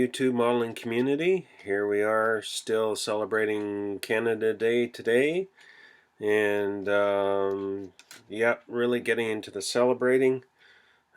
YouTube modeling community. Here we are still celebrating Canada Day today, and yeah, really getting into the celebrating.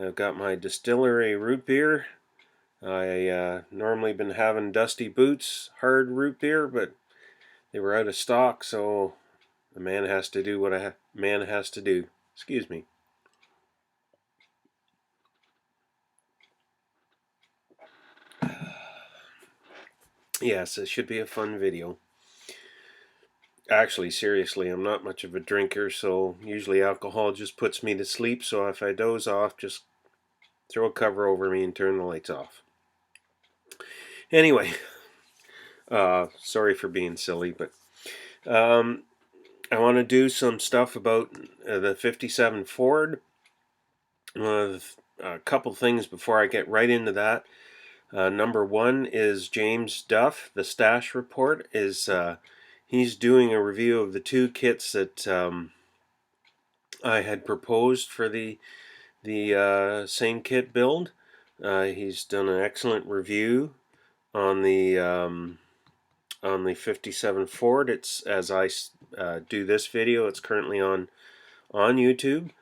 I've got my distillery root beer. I normally been having Dusty Boots hard root beer, but they were out of stock, so a man has to do what a man has to do. Excuse me. Yes, it should be a fun video. Actually, seriously, I'm not much of a drinker, so usually alcohol just puts me to sleep, so if I doze off, just throw a cover over me and turn the lights off. Anyway, sorry for being silly, but I want to do some stuff about the 57 Ford. A couple things before I get right into that. Number one is James Duff, the Stash Report, is he's doing a review of the two kits that I had proposed for the same kit build. He's done an excellent review on the 57 Ford. It's as I do this video. It's currently on YouTube,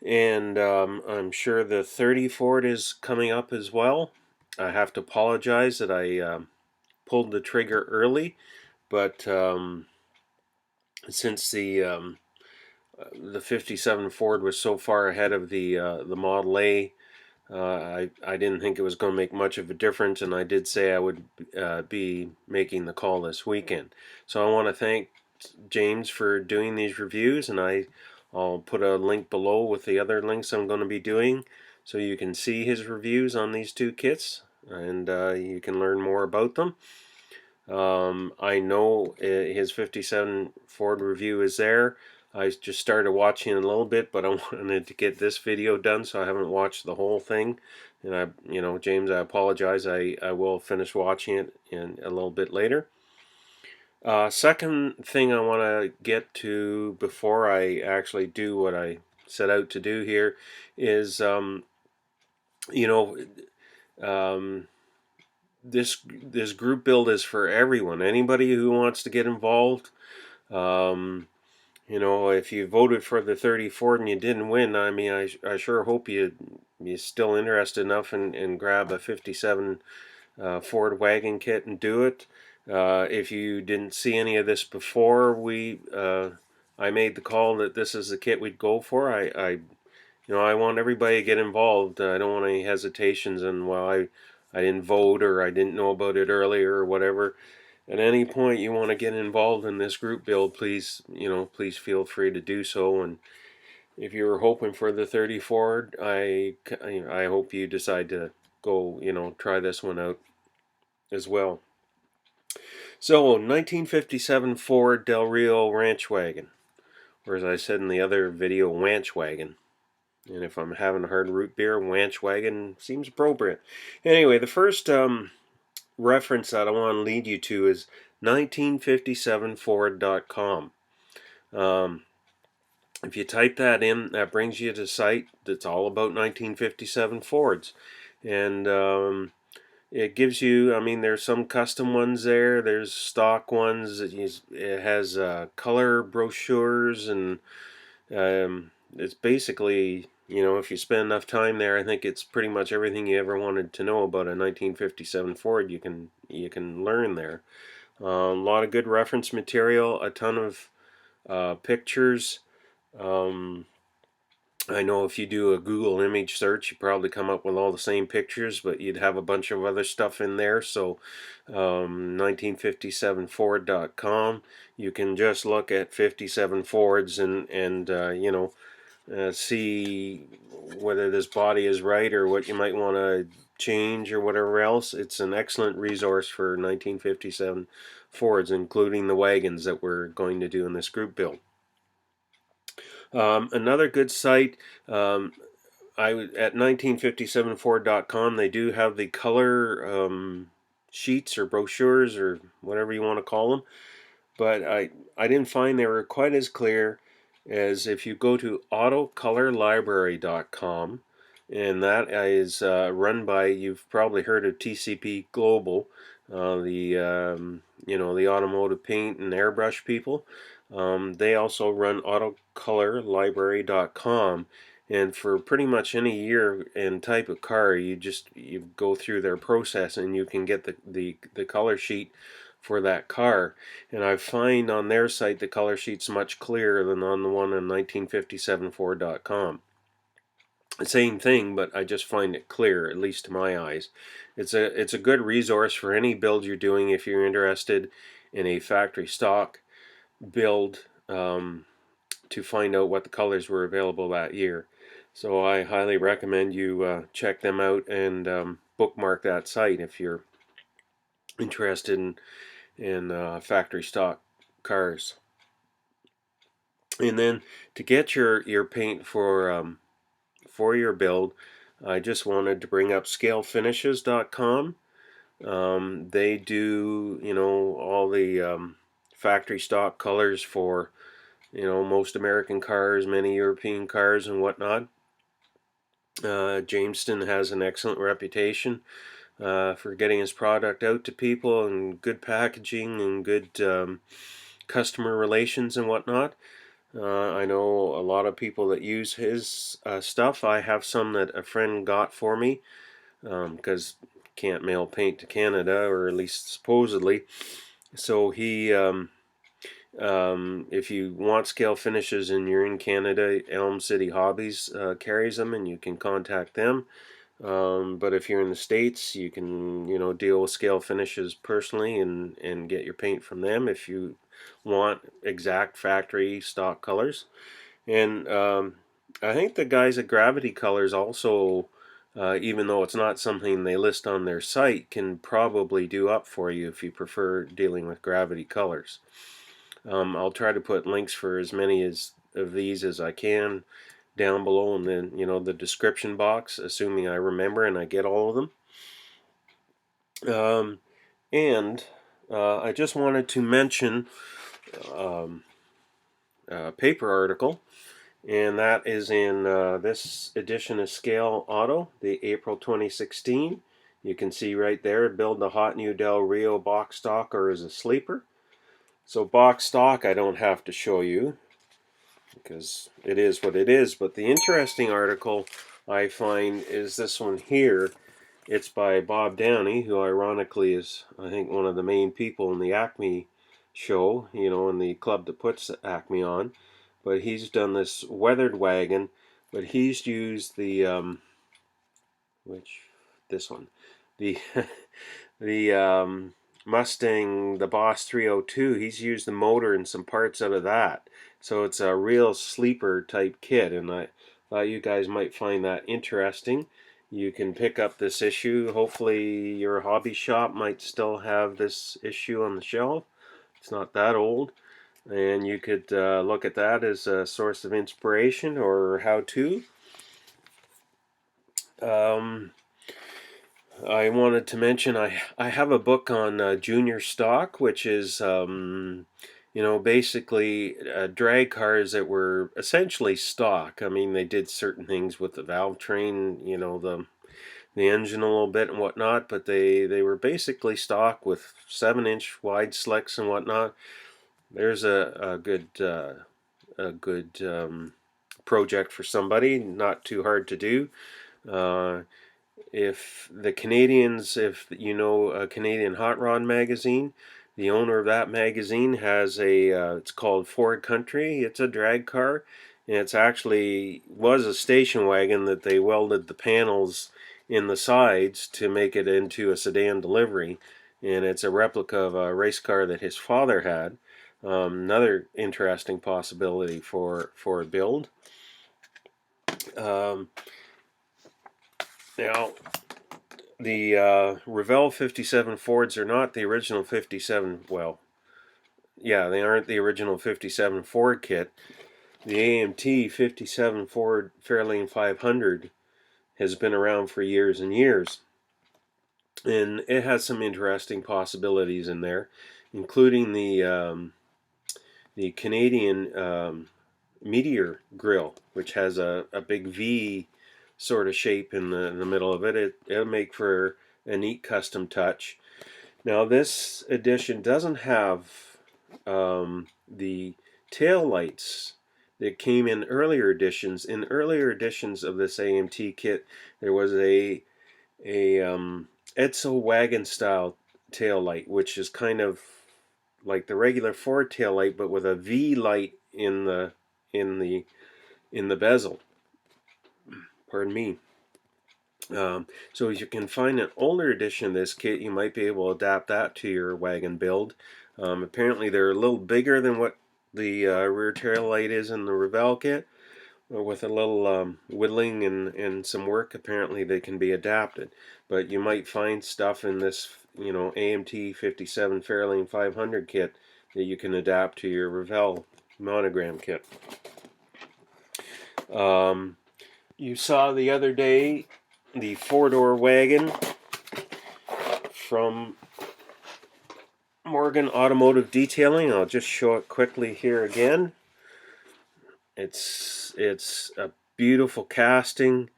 and I'm sure the 30 Ford is coming up as well. I have to apologize that I pulled the trigger early, but since the 57 Ford was so far ahead of the Model A, I didn't think it was going to make much of a difference, and I did say I would be making the call this weekend. So I want to thank James for doing these reviews, and I'll put a link below with the other links I'm going to be doing, so you can see his reviews on these two kits, and you can learn more about them. I know his 57 Ford review is there. I just started watching a little bit, but I wanted to get this video done, so I haven't watched the whole thing. And James, I apologize. I will finish watching it in a little bit later. Second thing I want to get to before I actually do what I set out to do here is, this group build is for everyone. Anybody who wants to get involved. If you voted for the 30 Ford and you didn't win, I mean, I sure hope you're still interested enough and grab a 57 Ford wagon kit and do it. If you didn't see any of this before, I made the call that this is the kit we'd go for. I want everybody to get involved. I don't want any hesitations, and I didn't vote or I didn't know about it earlier or whatever. At any point you want to get involved in this group build, please feel free to do so. And if you were hoping for the 30 Ford, I hope you decide to go, try this one out as well. So, 1957 Ford Del Rio Ranch Wagon, or as I said in the other video, Wanch Wagon. And if I'm having a hard root beer, Wanch Wagon seems appropriate. Anyway, the first reference that I want to lead you to is 1957ford.com. If you type that in, that brings you to a site that's all about 1957 Fords. And it gives you, I mean, there's some custom ones there. There's stock ones. It has color brochures, and it's basically, if you spend enough time there, I think it's pretty much everything you ever wanted to know about a 1957 Ford you can learn there. A lot of good reference material, a ton of pictures. I know if you do a Google image search, you probably come up with all the same pictures, but you'd have a bunch of other stuff in there. So 1957ford.com, you can just look at 57 Fords and see whether this body is right or what you might want to change or whatever else. It's an excellent resource for 1957 Fords, including the wagons that we're going to do in this group build. Another good site, at 1957ford.com, they do have the color sheets or brochures or whatever you want to call them, but I didn't find they were quite as clear as if you go to autocolorlibrary.com. and that is run by, you've probably heard of TCP Global, the the automotive paint and airbrush people. They also run AutoColorLibrary.com, and for pretty much any year and type of car, you go through their process and you can get the color sheet for that car. And I find on their site the color sheet's much clearer than on the one on 1957ford.com. Same thing, but I just find it clear, at least to my eyes. It's a good resource for any build you're doing if you're interested in a factory stock build, to find out what the colors were available that year. So I highly recommend you check them out and bookmark that site if you're interested in factory stock cars. And then to get your paint for your build, I just wanted to bring up scalefinishes.com. They do, all the factory stock colors for, most American cars, many European cars, and whatnot. Jamestown has an excellent reputation for getting his product out to people, and good packaging and good customer relations and whatnot. I know a lot of people that use his stuff. I have some that a friend got for me, because can't mail paint to Canada, or at least supposedly. So if you want scale finishes and you're in Canada, Elm City Hobbies carries them, and you can contact them. But if you're in the States, you can deal with scale finishes personally and get your paint from them if you want exact factory stock colors. And I think the guys at Gravity Colors also, even though it's not something they list on their site, can probably do up for you if you prefer dealing with Gravity Colors. I'll try to put links for as many of these as I can down below in the description box, assuming I remember and I get all of them. And I just wanted to mention a paper article, and that is in this edition of Scale Auto, the April 2016. You can see right there, build the hot new Del Rio box stock or as a sleeper. So box stock I don't have to show you, because it is what it is. But the interesting article I find is this one here. It's by Bob Downey, who ironically is, I think, one of the main people in the Acme show, in the club that puts Acme on. But he's done this weathered wagon, but he's used this one, the the Mustang, the Boss 302. He's used the motor and some parts out of that, so it's a real sleeper type kit, and I thought you guys might find that interesting. You can pick up this issue. Hopefully your hobby shop might still have this issue on the shelf. It's not that old, and you could look at that as a source of inspiration or how-to. I wanted to mention I have a book on junior stock, which is basically drag cars that were essentially stock. I mean, they did certain things with the valve train, the engine a little bit and whatnot, but they were basically stock with 7-inch wide slicks and whatnot. There's a good project for somebody, not too hard to do. If the Canadians, if you know a Canadian Hot Rod magazine, the owner of that magazine has it's called Ford Country. It's a drag car, and it's actually was a station wagon that they welded the panels in the sides to make it into a sedan delivery, and it's a replica of a race car that his father had. Another interesting possibility for a build. Now, the Revell 57 Fords are not the original 57. Well, yeah, they aren't the original 57 Ford kit. The AMT 57 Ford Fairlane 500 has been around for years and years, and it has some interesting possibilities in there, including the Canadian Meteor grill, which has a big V sort of shape in the middle of it. It'll make for a neat custom touch. Now this edition doesn't have the tail lights that came in earlier editions. In earlier editions of this AMT kit, there was a Edsel wagon style tail light, which is kind of like the regular Ford tail light, but with a V light in the bezel. Pardon me. So if you can find an older edition of this kit, you might be able to adapt that to your wagon build. Apparently they're a little bigger than what the rear tail light is in the Revell kit. With a little whittling and some work, apparently they can be adapted. But you might find stuff in this, AMT 57 Fairlane 500 kit that you can adapt to your Revell monogram kit. You saw the other day the four-door wagon from Morgan Automotive Detailing. I'll just show it quickly here again. It's a beautiful casting,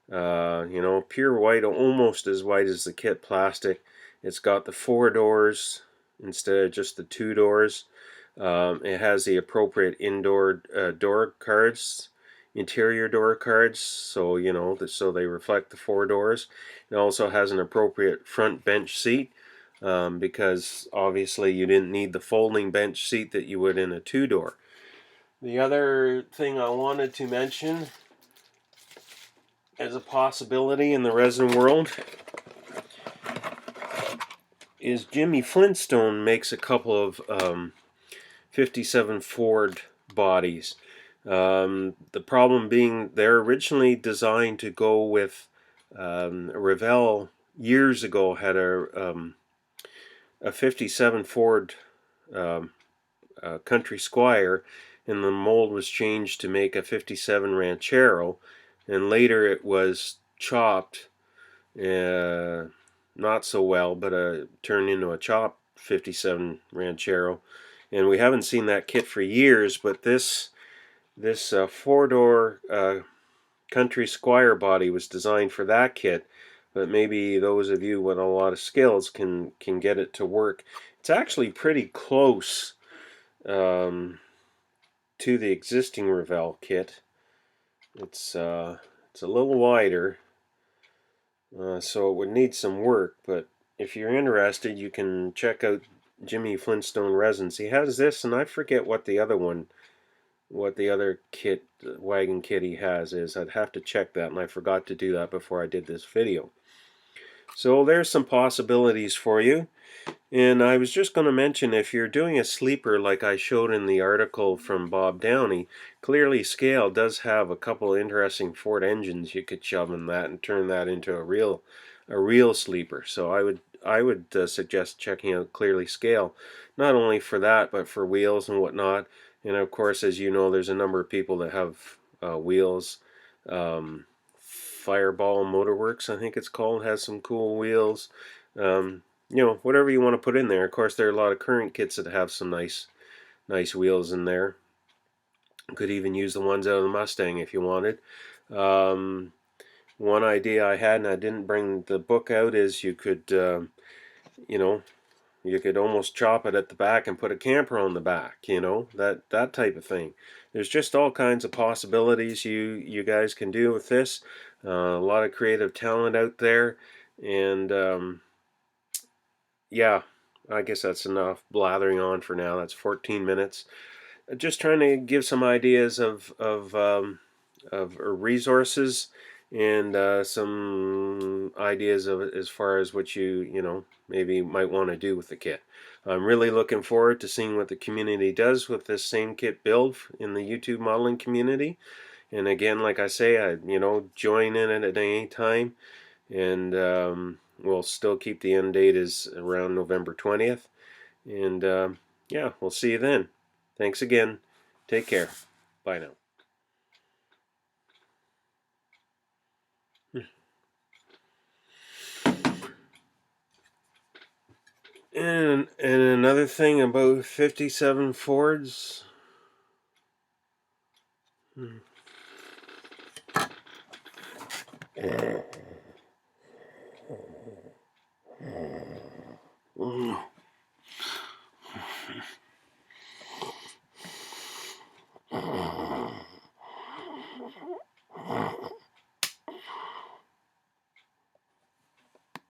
pure white, almost as white as the kit plastic. It's got the 4 doors instead of just the 2 doors. It has the appropriate indoor door cards, interior door cards, so so they reflect the 4 doors. It also has an appropriate front bench seat, because obviously you didn't need the folding bench seat that you would in a 2-door. The other thing I wanted to mention as a possibility in the resin world is Jimmy Flintstone makes a couple of 57 Ford bodies. The problem being they're originally designed to go with Revell years ago had a 57 Ford Country Squire, and the mold was changed to make a 57 Ranchero, and later it was chopped, not so well, but turned into a chopped 57 Ranchero, and we haven't seen that kit for years. But this 4-door Country Squire body was designed for that kit, but maybe those of you with a lot of skills can get it to work. It's actually pretty close to the existing Revell kit. It's a little wider, so it would need some work, but if you're interested, you can check out Jimmy Flintstone Resins. He has this, and I forget what the other kit, wagon kit he has is. I'd have to check that, and I forgot to do that before I did this video. So there's some possibilities for you. And I was just going to mention, if you're doing a sleeper like I showed in the article from Bob Downey, Clearly Scale does have a couple interesting Ford engines you could shove in that and turn that into a real sleeper. So I would suggest checking out Clearly Scale, not only for that but for wheels and whatnot. And of course, as you know, there's a number of people that have wheels. Fireball Motorworks, I think it's called, has some cool wheels. Whatever you want to put in there. Of course, there are a lot of current kits that have some nice wheels in there. You could even use the ones out of the Mustang if you wanted. One idea I had, and I didn't bring the book out, is you could, you could almost chop it at the back and put a camper on the back, that type of thing. There's just all kinds of possibilities you guys can do with this. A lot of creative talent out there, and yeah, I guess that's enough blathering on for now. That's 14 minutes. Just trying to give some ideas of resources, and some ideas of as far as what you maybe might want to do with the kit. I'm really looking forward to seeing what the community does with this same kit build in the YouTube modeling community. And again, like I say, I join in it at any time, and we'll still keep the end date as around November 20th. And yeah, we'll see you then. Thanks again. Take care. Bye now. And another thing about 57 Fords.